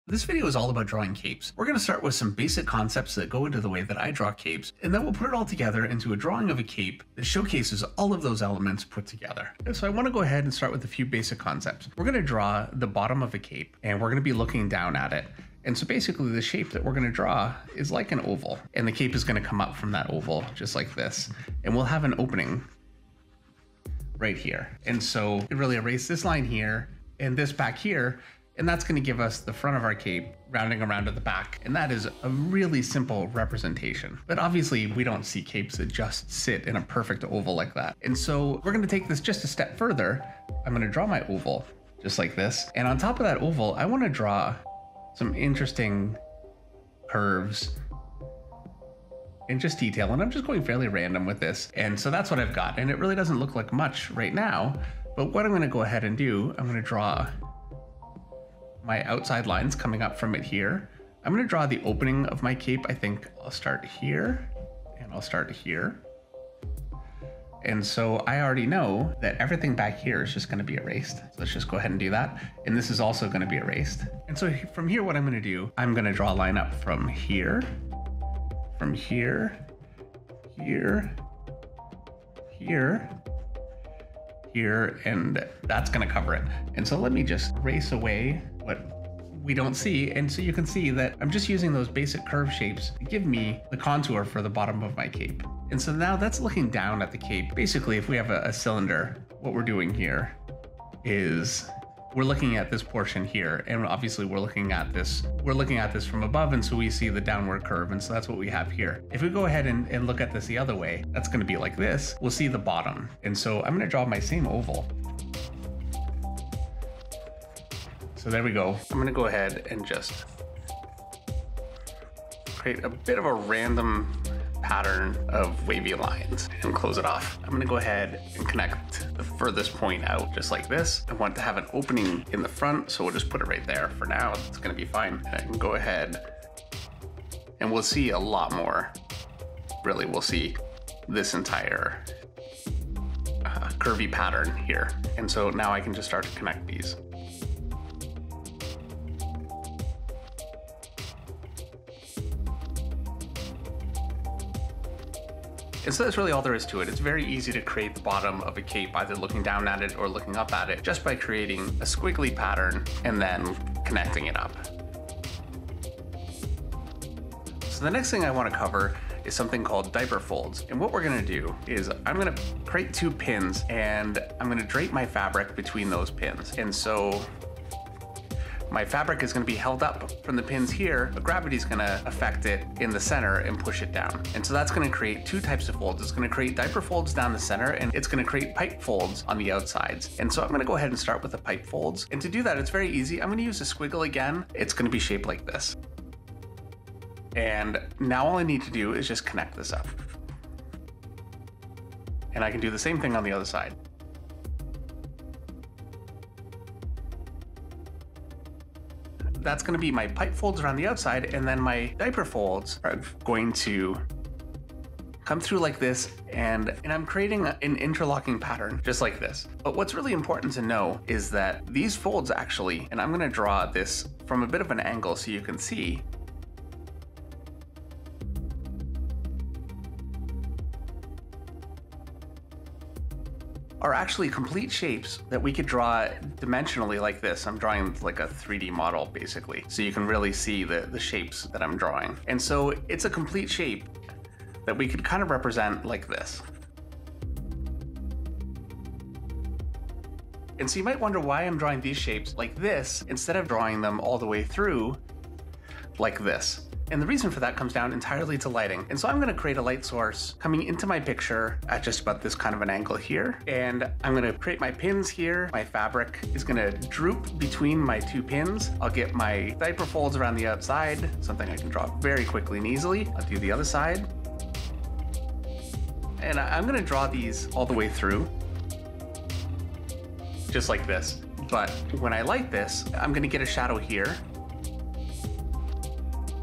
This video is all about drawing capes. We're going to start with some basic concepts that go into the way that I draw capes, and then we'll put it all together into a drawing of a cape that showcases all of those elements put together. So I want to go ahead and start with a few basic concepts. We're going to draw the bottom of a cape, and we're going to be looking down at it. And so basically the shape that we're going to draw is like an oval, and the cape is going to come up from that oval just like this, and we'll have an opening right here. And so it really erase this line here and this back here, and that's going to give us the front of our cape rounding around to the back. And that is a really simple representation. But obviously we don't see capes that just sit in a perfect oval like that. And so we're going to take this just a step further. I'm going to draw my oval just like this. And on top of that oval, I want to draw some interesting curves and just detail. And I'm just going fairly random with this. And so that's what I've got. And it really doesn't look like much right now. But what I'm going to go ahead and do, I'm going to draw my outside lines coming up from it here. I'm going to draw the opening of my cape. I think I'll start here and I'll start here. And so I already know that everything back here is just going to be erased. So let's just go ahead and do that. And this is also going to be erased. And so from here, what I'm going to do, I'm going to draw a line up from here, here, and that's going to cover it. And so let me just erase away what we don't see. And so you can see that I'm just using those basic curve shapes to give me the contour for the bottom of my cape. And so now that's looking down at the cape. Basically, if we have a cylinder, what we're doing here is we're looking at this portion here, and obviously we're looking at this from above, and so we see the downward curve, and so that's what we have here. If we go ahead and look at this the other way, that's going to be like this. We'll see the bottom. And so I'm going to draw my same oval. So there we go. I'm going to go ahead and just create a bit of a random pattern of wavy lines and close it off. I'm going to go ahead and connect the furthest point out just like this. I want to have an opening in the front, so we'll just put it right there. For now, it's going to be fine. And I can go ahead and we'll see a lot more. Really, we'll see this entire curvy pattern here. And so now I can just start to connect these. And so that's really all there is to it. It's very easy to create the bottom of a cape, either looking down at it or looking up at it, just by creating a squiggly pattern and then connecting it up. So the next thing I want to cover is something called diaper folds. And what we're going to do is I'm going to create two pins, and I'm going to drape my fabric between those pins. And so my fabric is going to be held up from the pins here, but gravity is going to affect it in the center and push it down. And so that's going to create two types of folds. It's going to create diaper folds down the center, and it's going to create pipe folds on the outsides. And so I'm going to go ahead and start with the pipe folds. And to do that, it's very easy. I'm going to use a squiggle again. It's going to be shaped like this. And now all I need to do is just connect this up. And I can do the same thing on the other side. That's going to be my pipe folds around the outside, and then my diaper folds are going to come through like this, and I'm creating an interlocking pattern just like this. But what's really important to know is that these folds actually, and I'm going to draw this from a bit of an angle so you can see, are actually complete shapes that we could draw dimensionally like this. I'm drawing like a 3D model basically, so you can really see the shapes that I'm drawing. And so it's a complete shape that we could kind of represent like this. And so you might wonder why I'm drawing these shapes like this instead of drawing them all the way through like this. And the reason for that comes down entirely to lighting. And so I'm going to create a light source coming into my picture at just about this kind of an angle here. And I'm going to create my pins here. My fabric is going to droop between my two pins. I'll get my diaper folds around the outside, something I can draw very quickly and easily. I'll do the other side. And I'm going to draw these all the way through, just like this. But when I light this, I'm going to get a shadow here.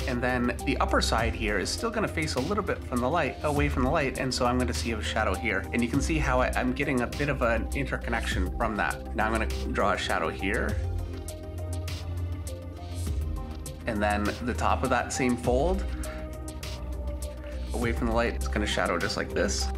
And then the upper side here is still going to face a little bit from the light, away from the light, and so I'm going to see a shadow here. And you can see how I'm getting a bit of an interconnection from that. Now I'm going to draw a shadow here. And then the top of that same fold, away from the light, it's gonna shadow just like this.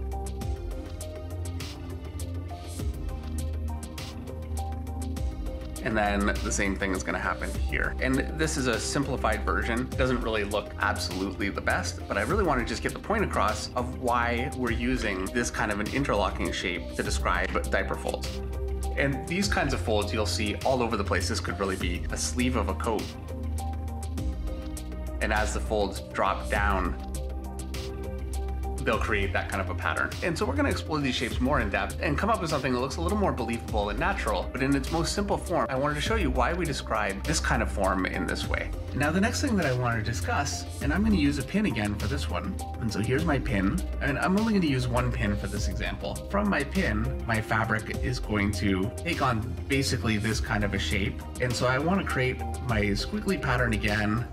And then the same thing is gonna happen here. And this is a simplified version. It doesn't really look absolutely the best, but I really wanna just get the point across of why we're using this kind of an interlocking shape to describe diaper folds. And these kinds of folds you'll see all over the place. This could really be a sleeve of a coat. And as the folds drop down, they'll create that kind of a pattern. And so we're gonna explore these shapes more in depth and come up with something that looks a little more believable and natural, but in its most simple form. I wanted to show you why we describe this kind of form in this way. Now the next thing that I want to discuss, and I'm gonna use a pin again for this one. And so here's my pin, and I'm only gonna use one pin for this example. From my pin, my fabric is going to take on basically this kind of a shape. And so I wanna create my squiggly pattern again,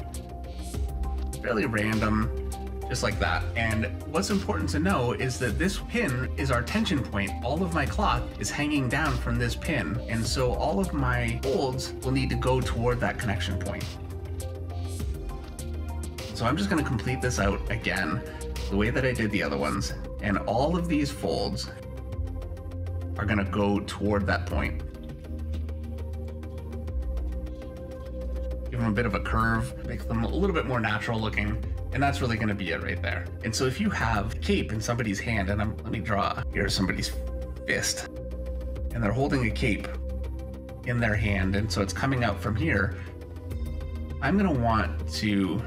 fairly random, just like that. And what's important to know is that this pin is our tension point. All of my cloth is hanging down from this pin. And so all of my folds will need to go toward that connection point. So I'm just gonna complete this out again, the way that I did the other ones. And all of these folds are gonna go toward that point. Give them a bit of a curve, make them a little bit more natural looking. And that's really gonna be it right there. And so if you have a cape in somebody's hand, and let me draw, here's somebody's fist, and they're holding a cape in their hand, and so it's coming out from here, I'm gonna want to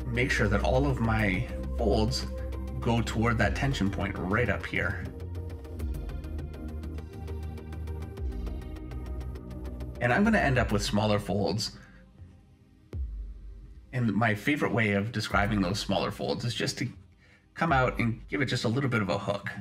make sure that all of my folds go toward that tension point right up here. And I'm gonna end up with smaller folds. And my favorite way of describing those smaller folds is just to come out and give it just a little bit of a hook,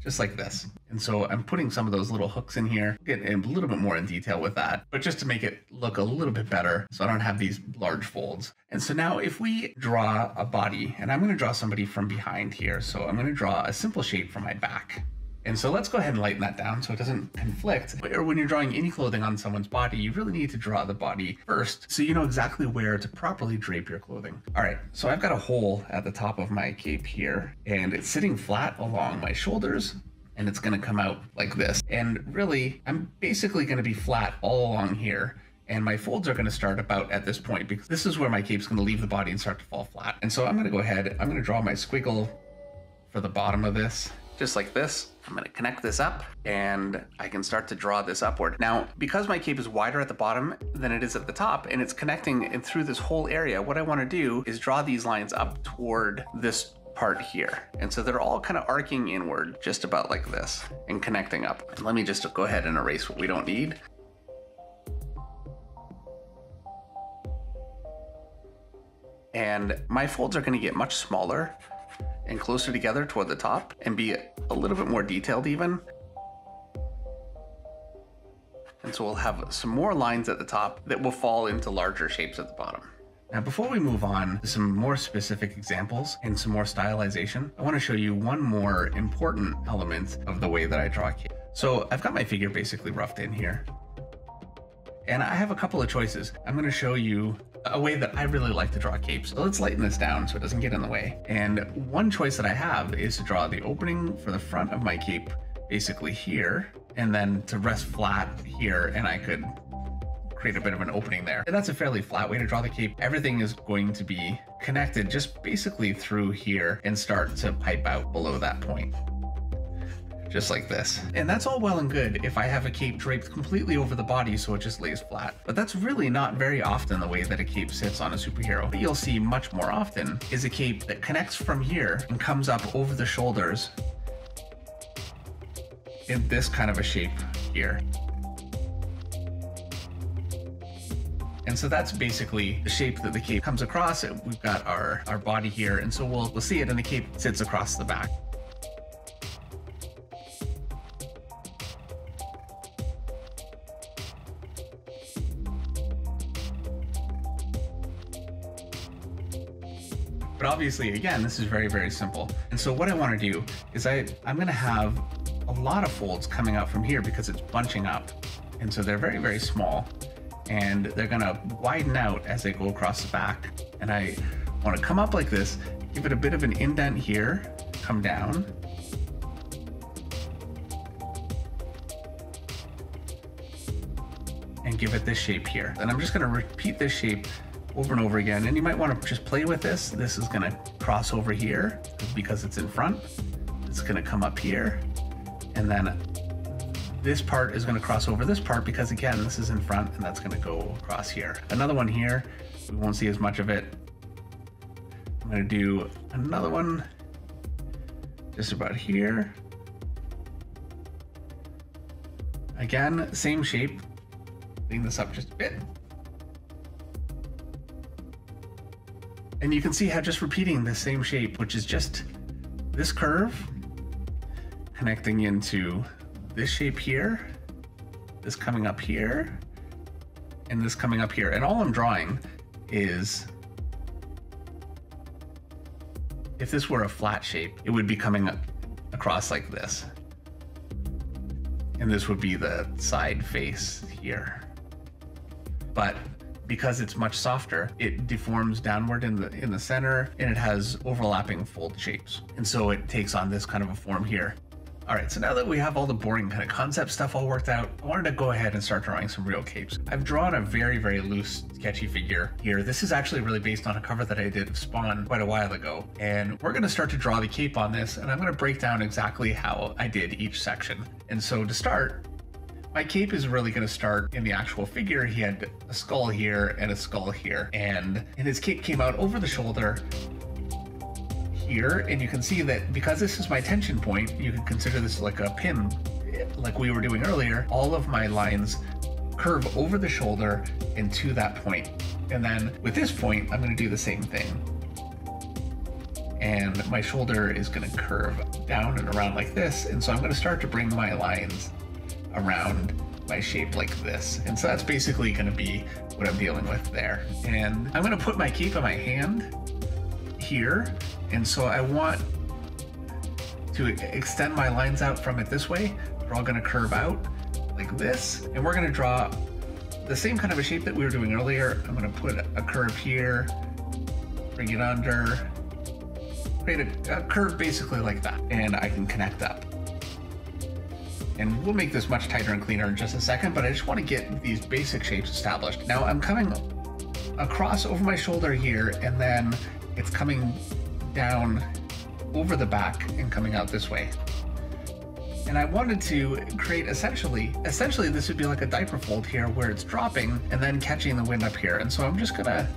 just like this. And so I'm putting some of those little hooks in here, getting a little bit more in detail with that, but just to make it look a little bit better so I don't have these large folds. And so now if we draw a body, and I'm gonna draw somebody from behind here, so I'm gonna draw a simple shape from my back. And so let's go ahead and lighten that down so it doesn't conflict. Or when you're drawing any clothing on someone's body, you really need to draw the body first so you know exactly where to properly drape your clothing. All right, so I've got a hole at the top of my cape here, and it's sitting flat along my shoulders, and it's gonna come out like this. And really, I'm basically gonna be flat all along here. And my folds are gonna start about at this point because this is where my cape's gonna leave the body and start to fall flat. And so I'm gonna go ahead, I'm gonna draw my squiggle for the bottom of this, just like this. I'm gonna connect this up and I can start to draw this upward. Now, because my cape is wider at the bottom than it is at the top and it's connecting and through this whole area, what I wanna do is draw these lines up toward this part here. And so they're all kind of arcing inward, just about like this and connecting up. And let me just go ahead and erase what we don't need. And my folds are gonna get much smaller and closer together toward the top and be a little bit more detailed even. And so we'll have some more lines at the top that will fall into larger shapes at the bottom. Now, before we move on to some more specific examples and some more stylization, I want to show you one more important element of the way that I draw a cape. So I've got my figure basically roughed in here. And I have a couple of choices. I'm going to show you a way that I really like to draw capes. So let's lighten this down so it doesn't get in the way. And one choice that I have is to draw the opening for the front of my cape basically here, and then to rest flat here, and I could create a bit of an opening there. And that's a fairly flat way to draw the cape. Everything is going to be connected just basically through here and start to pipe out below that point. Just like this. And that's all well and good if I have a cape draped completely over the body so it just lays flat. But that's really not very often the way that a cape sits on a superhero. What you'll see much more often is a cape that connects from here and comes up over the shoulders in this kind of a shape here. And so that's basically the shape that the cape comes across. We've got our body here, and so we'll see it, and the cape sits across the back. But obviously, again, this is very, very simple. And so what I want to do is I'm going to have a lot of folds coming out from here because it's bunching up. And so they're very, very small. and they're gonna widen out as they go across the back. And I want to come up like this, give it a bit of an indent here, come down. And give it this shape here. And I'm just gonna repeat this shape over and over again. And you might want to just play with this. This is gonna cross over here because it's in front. It's gonna come up here. And then this part is gonna cross over this part because again, this is in front and that's gonna go across here. Another one here, we won't see as much of it. I'm gonna do another one just about here. Again, same shape. Clean this up just a bit. And you can see how just repeating the same shape, which is just this curve connecting into this shape here, this coming up here, and this coming up here. And all I'm drawing is, if this were a flat shape, it would be coming across like this. And this would be the side face here. But because it's much softer, it deforms downward in the center, and it has overlapping fold shapes. And so it takes on this kind of a form here. All right, so now that we have all the boring kind of concept stuff all worked out, I wanted to go ahead and start drawing some real capes. I've drawn a very, very loose, sketchy figure here. This is actually really based on a cover that I did of Spawn quite a while ago. And we're gonna start to draw the cape on this, and I'm gonna break down exactly how I did each section. And so to start, my cape is really going to start in the actual figure. He had a skull here and a skull here, and his cape came out over the shoulder here. And you can see that because this is my tension point, you can consider this like a pin, like we were doing earlier. All of my lines curve over the shoulder and to that point. And then with this point, I'm going to do the same thing. And my shoulder is going to curve down and around like this. And so I'm going to start to bring my lines around my shape like this. And so that's basically going to be what I'm dealing with there. And I'm going to put my cape in my hand here. And so I want to extend my lines out from it this way. They're all going to curve out like this. And we're going to draw the same kind of a shape that we were doing earlier. I'm going to put a curve here, bring it under, create a curve basically like that. And I can connect up. And we'll make this much tighter and cleaner in just a second, but I just want to get these basic shapes established. Now I'm coming across over my shoulder here, and then it's coming down over the back and coming out this way. And I wanted to create essentially this would be like a diaper fold here where it's dropping and then catching the wind up here. And so I'm just gonna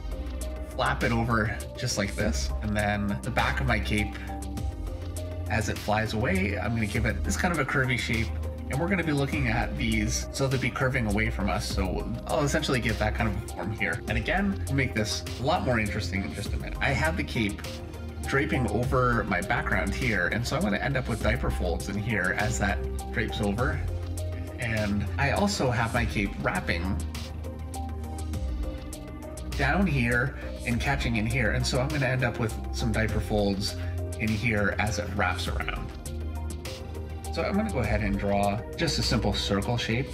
flap it over just like this. And then the back of my cape, as it flies away, I'm gonna give it this kind of a curvy shape. And we're going to be looking at these so they'll be curving away from us. So I'll essentially get that kind of a form here. And again, we'll make this a lot more interesting in just a minute. I have the cape draping over my background here. And so I'm going to end up with diaper folds in here as that drapes over. And I also have my cape wrapping down here and catching in here. And so I'm going to end up with some diaper folds in here as it wraps around. So I'm going to go ahead and draw just a simple circle shape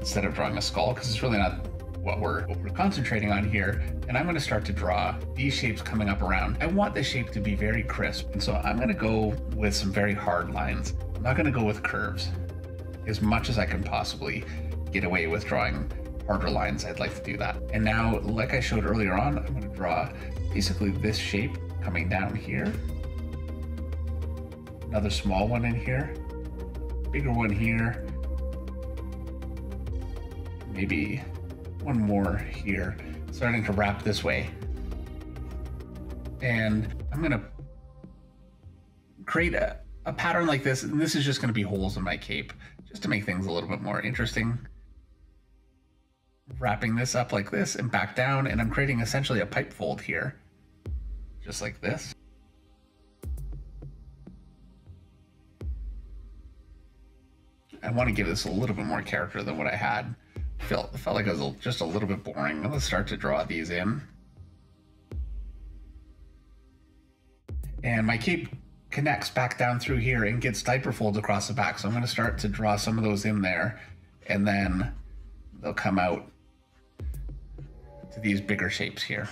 instead of drawing a skull, because it's really not what we're concentrating on here. And I'm going to start to draw these shapes coming up around. I want this shape to be very crisp, and so I'm going to go with some very hard lines. I'm not going to go with curves. As much as I can possibly get away with drawing harder lines, I'd like to do that. And now, like I showed earlier on, I'm going to draw basically this shape coming down here. Another small one in here, bigger one here, maybe one more here, starting to wrap this way. And I'm gonna create a pattern like this, and this is just gonna be holes in my cape, just to make things a little bit more interesting. Wrapping this up like this and back down, and I'm creating essentially a pipe fold here, just like this. I want to give this a little bit more character than what I had. Felt like it was just a little bit boring. Let's start to draw these in. And my cape connects back down through here and gets diaper folds across the back. So I'm going to start to draw some of those in there, and then they'll come out to these bigger shapes here,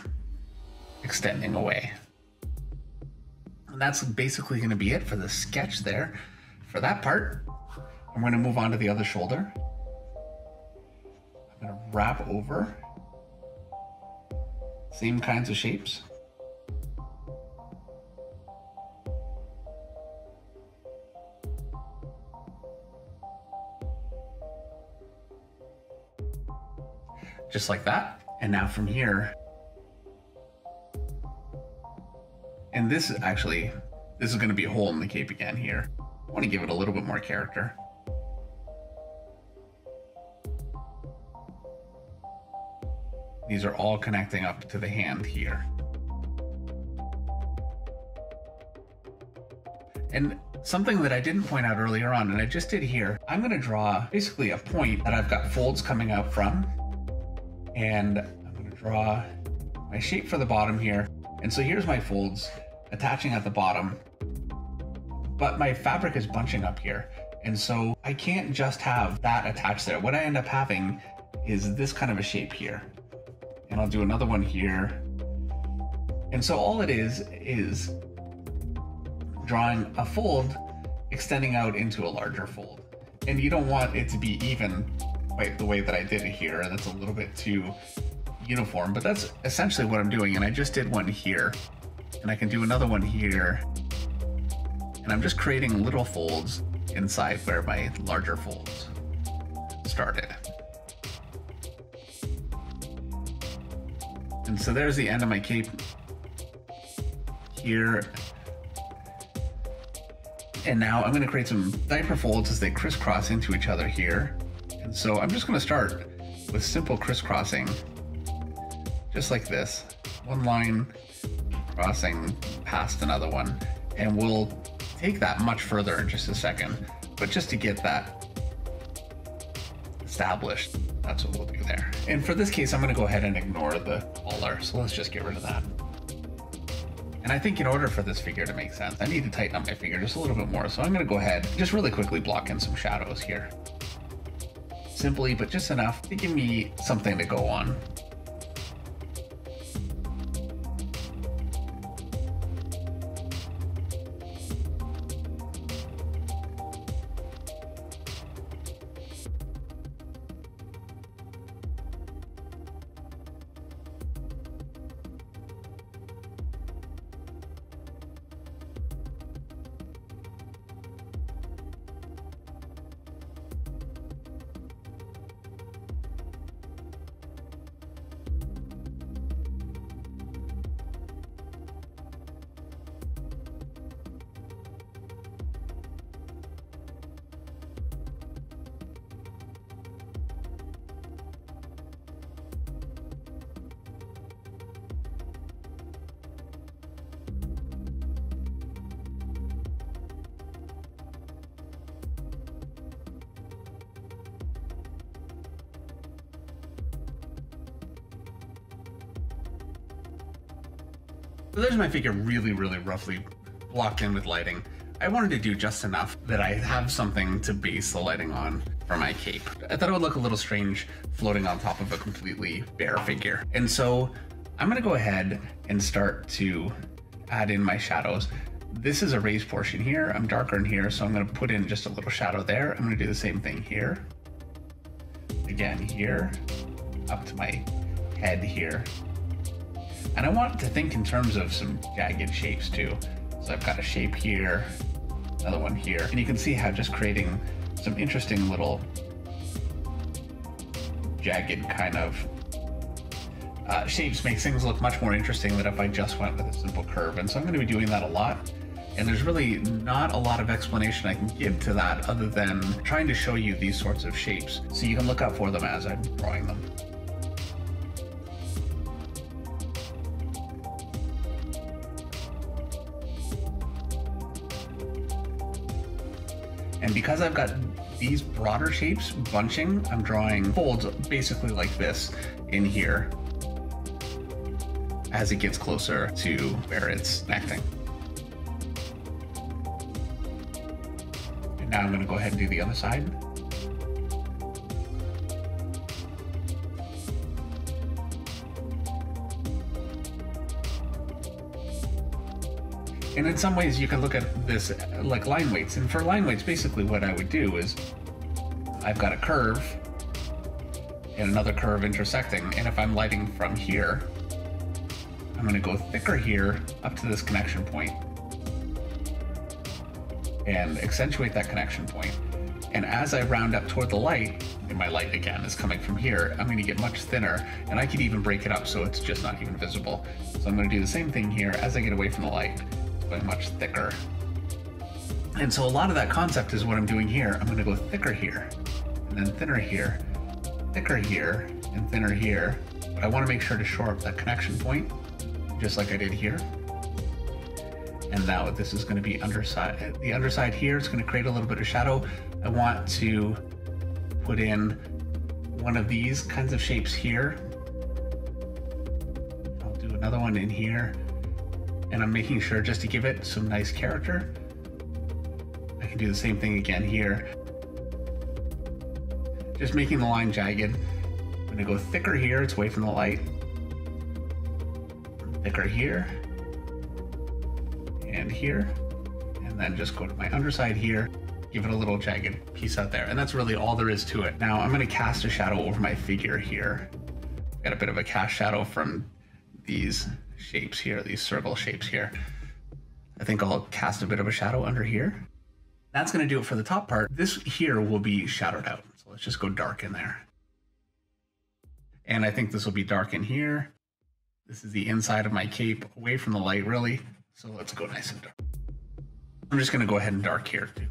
extending away. And that's basically going to be it for the sketch there for that part. I'm going to move on to the other shoulder. I'm going to wrap over. Same kinds of shapes. Just like that. And now from here, and this is going to be a hole in the cape again here. I want to give it a little bit more character. These are all connecting up to the hand here. And something that I didn't point out earlier on, and I just did here, I'm going to draw basically a point that I've got folds coming out from. And I'm going to draw my shape for the bottom here. And so here's my folds attaching at the bottom, but my fabric is bunching up here. And so I can't just have that attached there. What I end up having is this kind of a shape here. And I'll do another one here. And so all it is drawing a fold extending out into a larger fold. And you don't want it to be even quite the way that I did it here. That's a little bit too uniform, but that's essentially what I'm doing. And I just did one here, and I can do another one here. And I'm just creating little folds inside where my larger folds started. And so there's the end of my cape here. And now I'm going to create some diaper folds as they crisscross into each other here. And so I'm just going to start with simple crisscrossing, just like this. One line crossing past another one. And we'll take that much further in just a second. But just to get that established, that's what we'll do there. And for this case, I'm going to go ahead and ignore the collar. So let's just get rid of that. And I think in order for this figure to make sense, I need to tighten up my figure just a little bit more. So I'm going to go ahead and just really quickly block in some shadows here. Simply, but just enough to give me something to go on. So there's my figure really roughly blocked in with lighting. I wanted to do just enough that I have something to base the lighting on for my cape. I thought it would look a little strange floating on top of a completely bare figure. And so I'm gonna go ahead and start to add in my shadows. This is a raised portion here. I'm darker in here, so I'm gonna put in just a little shadow there. I'm gonna do the same thing here. Again here, up to my head here. And I want to think in terms of some jagged shapes too. So I've got a shape here, another one here. And you can see how just creating some interesting little jagged kind of shapes makes things look much more interesting than if I just went with a simple curve. And so I'm going to be doing that a lot. And there's really not a lot of explanation I can give to that other than trying to show you these sorts of shapes so you can look out for them as I'm drawing them. And because I've got these broader shapes bunching, I'm drawing folds basically like this in here as it gets closer to where it's connecting. And now I'm going to go ahead and do the other side. And in some ways you can look at this like line weights. And for line weights, basically what I would do is I've got a curve and another curve intersecting. And if I'm lighting from here, I'm going to go thicker here up to this connection point and accentuate that connection point. And as I round up toward the light, and my light again is coming from here, I'm going to get much thinner, and I could even break it up so it's just not even visible. So I'm going to do the same thing here. As I get away from the light, it's going much thicker. And so a lot of that concept is what I'm doing here. I'm going to go thicker here, and then thinner here, thicker here, and thinner here. But I want to make sure to shore up that connection point, just like I did here. And now this is going to be underside. The underside here is going to create a little bit of shadow. I want to put in one of these kinds of shapes here. I'll do another one in here. And I'm making sure just to give it some nice character. I can do the same thing again here. Just making the line jagged. I'm going to go thicker here. It's away from the light. Thicker here. And here. And then just go to my underside here. Give it a little jagged piece out there. And that's really all there is to it. Now I'm going to cast a shadow over my figure here. Got a bit of a cast shadow from these shapes here, these circle shapes here. I think I'll cast a bit of a shadow under here. That's going to do it for the top part. This here will be shadowed out. So let's just go dark in there. And I think this will be dark in here. This is the inside of my cape, away from the light really. So let's go nice and dark. I'm just going to go ahead and dark here too.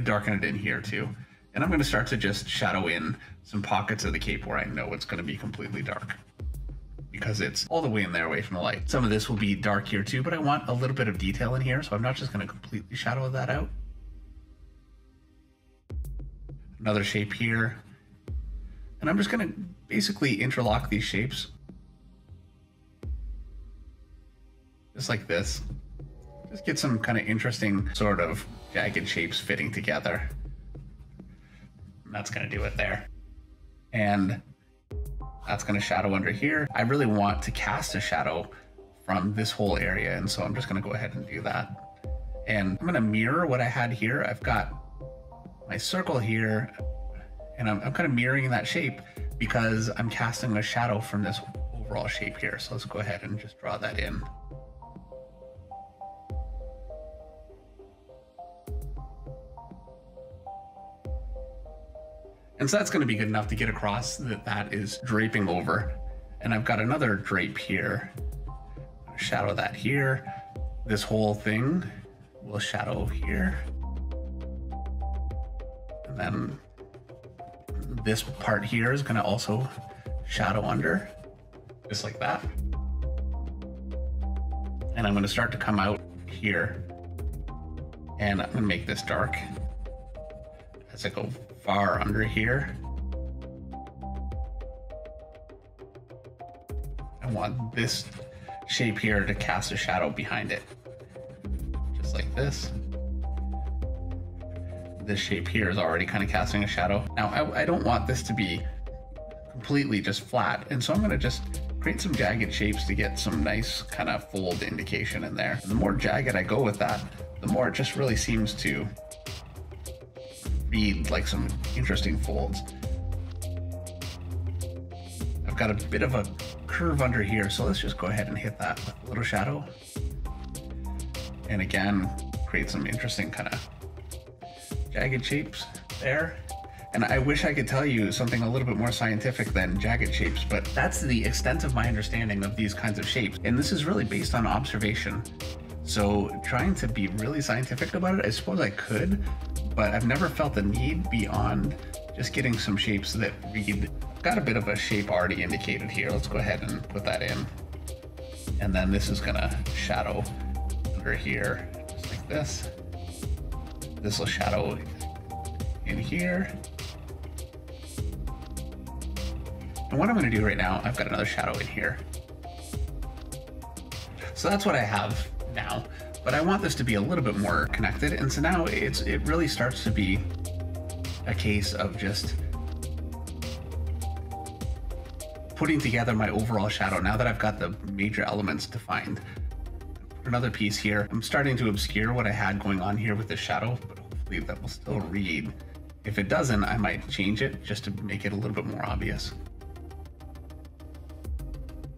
Darken it in here too. And I'm going to start to just shadow in some pockets of the cape where I know it's going to be completely dark, because it's all the way in there away from the light. Some of this will be dark here too, but I want a little bit of detail in here, so I'm not just going to completely shadow that out. Another shape here. And I'm just going to basically interlock these shapes. Just like this. Just get some kind of interesting sort of jagged shapes fitting together. And that's going to do it there. And that's going to shadow under here. I really want to cast a shadow from this whole area, and so I'm just going to go ahead and do that. And I'm going to mirror what I had here. I've got my circle here, and I'm kind of mirroring that shape because I'm casting a shadow from this overall shape here. So let's go ahead and just draw that in. And so that's going to be good enough to get across that that is draping over. And I've got another drape here. Shadow that here. This whole thing will shadow here. And then this part here is going to also shadow under, just like that. And I'm going to start to come out here. And I'm going to make this dark as I go far under here. I want this shape here to cast a shadow behind it, just like this. This shape here is already kind of casting a shadow. Now I don't want this to be completely just flat, and so I'm going to just create some jagged shapes to get some nice kind of fold indication in there. And the more jagged I go with that, the more it just really seems to read like some interesting folds. I've got a bit of a curve under here, so let's just go ahead and hit that with a little shadow. And again, create some interesting kind of jagged shapes there. And I wish I could tell you something a little bit more scientific than jagged shapes, but that's the extent of my understanding of these kinds of shapes. And this is really based on observation. So trying to be really scientific about it, I suppose I could, but I've never felt the need beyond just getting some shapes that read. Got a bit of a shape already indicated here. Let's go ahead and put that in. And then this is gonna shadow under here, just like this. This will shadow in here. And what I'm gonna do right now, I've got another shadow in here. So that's what I have now, but I want this to be a little bit more connected. And so now it really starts to be a case of just putting together my overall shadow. Now that I've got the major elements defined, another piece here. I'm starting to obscure what I had going on here with the shadow, but hopefully that will still read. If it doesn't, I might change it just to make it a little bit more obvious.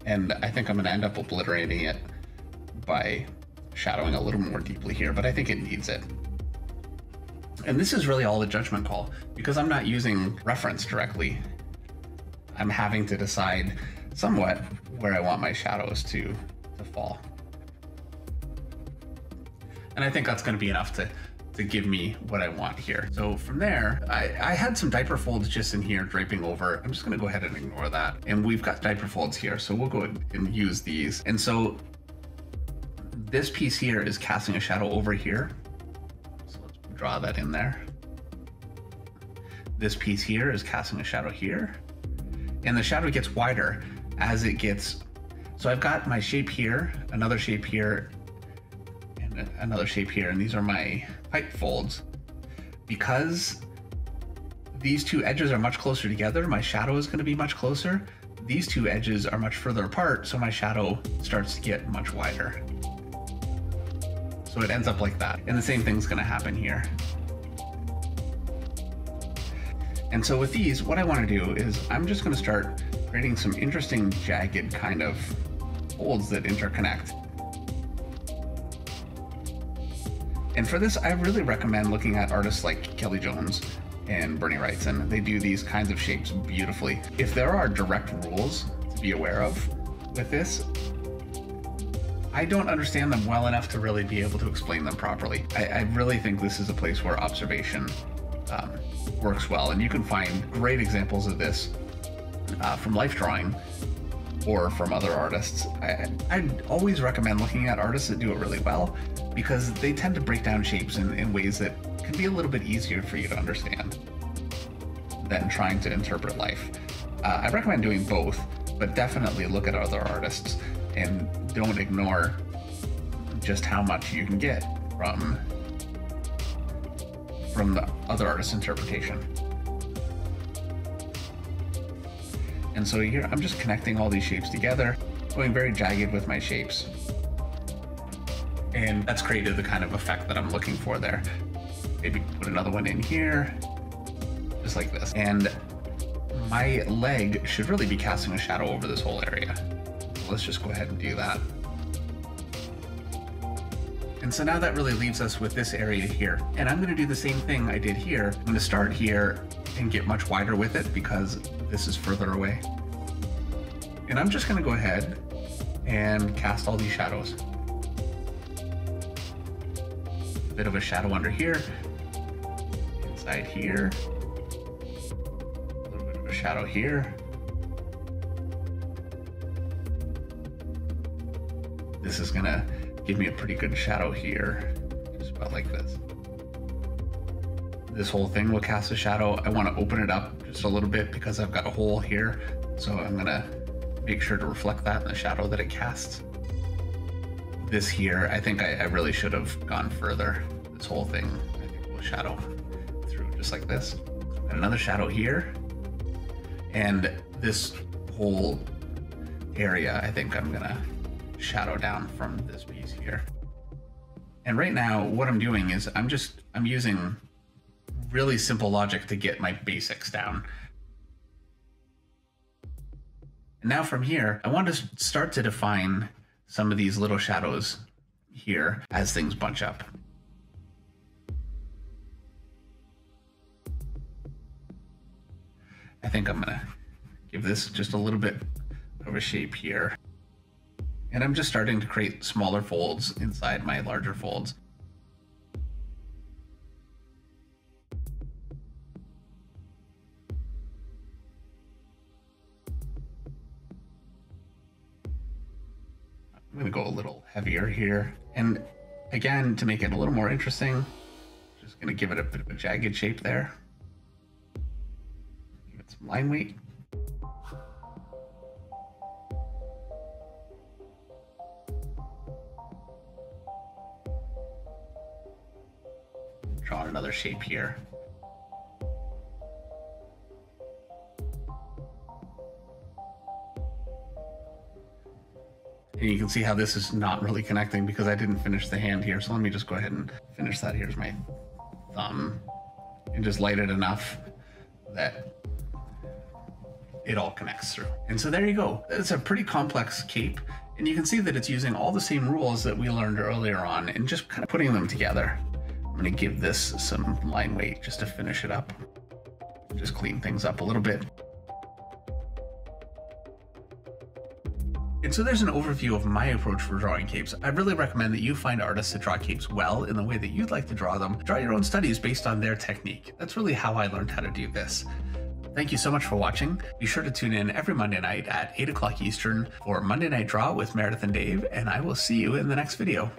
And I think I'm going to end up obliterating it by shadowing a little more deeply here, but I think it needs it. And this is really all a judgment call, because I'm not using reference directly. I'm having to decide somewhat where I want my shadows to fall. And I think that's going to be enough to give me what I want here. So from there, I had some diaper folds just in here draping over. I'm just going to go ahead and ignore that. And we've got diaper folds here, so we'll go ahead and use these. And so this piece here is casting a shadow over here. So let's draw that in there. This piece here is casting a shadow here. And the shadow gets wider as it gets. So I've got my shape here, another shape here, and another shape here. And these are my pipe folds. Because these two edges are much closer together, my shadow is going to be much closer. These two edges are much further apart, so my shadow starts to get much wider. So it ends up like that. And the same thing's going to happen here. And so with these, what I want to do is I'm just going to start creating some interesting jagged kind of folds that interconnect. And for this, I really recommend looking at artists like Kelly Jones and Bernie Wrightson. They do these kinds of shapes beautifully. If there are direct rules to be aware of with this, I don't understand them well enough to really be able to explain them properly. I really think this is a place where observation works well, and you can find great examples of this from life drawing or from other artists. I'd always recommend looking at artists that do it really well, because they tend to break down shapes in ways that can be a little bit easier for you to understand than trying to interpret life. I recommend doing both, but definitely look at other artists and don't ignore just how much you can get from the other artist's interpretation. And so here I'm just connecting all these shapes together, going very jagged with my shapes. And that's created the kind of effect that I'm looking for there. Maybe put another one in here, just like this. And my leg should really be casting a shadow over this whole area. So let's just go ahead and do that. And so now that really leaves us with this area here. And I'm going to do the same thing I did here. I'm going to start here and get much wider with it because this is further away. And I'm just going to go ahead and cast all these shadows. A bit of a shadow under here, inside here, a little bit of a shadow here. This is going to give me a pretty good shadow here, just about like this. This whole thing will cast a shadow. I want to open it up just a little bit because I've got a hole here. So I'm going to make sure to reflect that in the shadow that it casts. This here, I think I really should have gone further. This whole thing, I think will shadow through just like this. And another shadow here. And this whole area, I think I'm going to shadow down from this piece here. And right now what I'm doing is I'm using really simple logic to get my basics down. And now from here I want to start to define some of these little shadows here as things bunch up. I think I'm gonna give this just a little bit of a shape here. And I'm just starting to create smaller folds inside my larger folds. I'm going to go a little heavier here. And again, to make it a little more interesting, just going to give it a bit of a jagged shape there. Give it some line weight. Draw another shape here. And you can see how this is not really connecting because I didn't finish the hand here. So let me just go ahead and finish that. Here's my thumb and just light it enough that it all connects through. And so there you go. It's a pretty complex cape. And you can see that it's using all the same rules that we learned earlier on and just kind of putting them together. I'm going to give this some line weight just to finish it up. Just clean things up a little bit. And so there's an overview of my approach for drawing capes. I really recommend that you find artists that draw capes well in the way that you'd like to draw them. Draw your own studies based on their technique. That's really how I learned how to do this. Thank you so much for watching. Be sure to tune in every Monday night at 8 o'clock Eastern for Monday Night Draw with Meredith and Dave, and I will see you in the next video.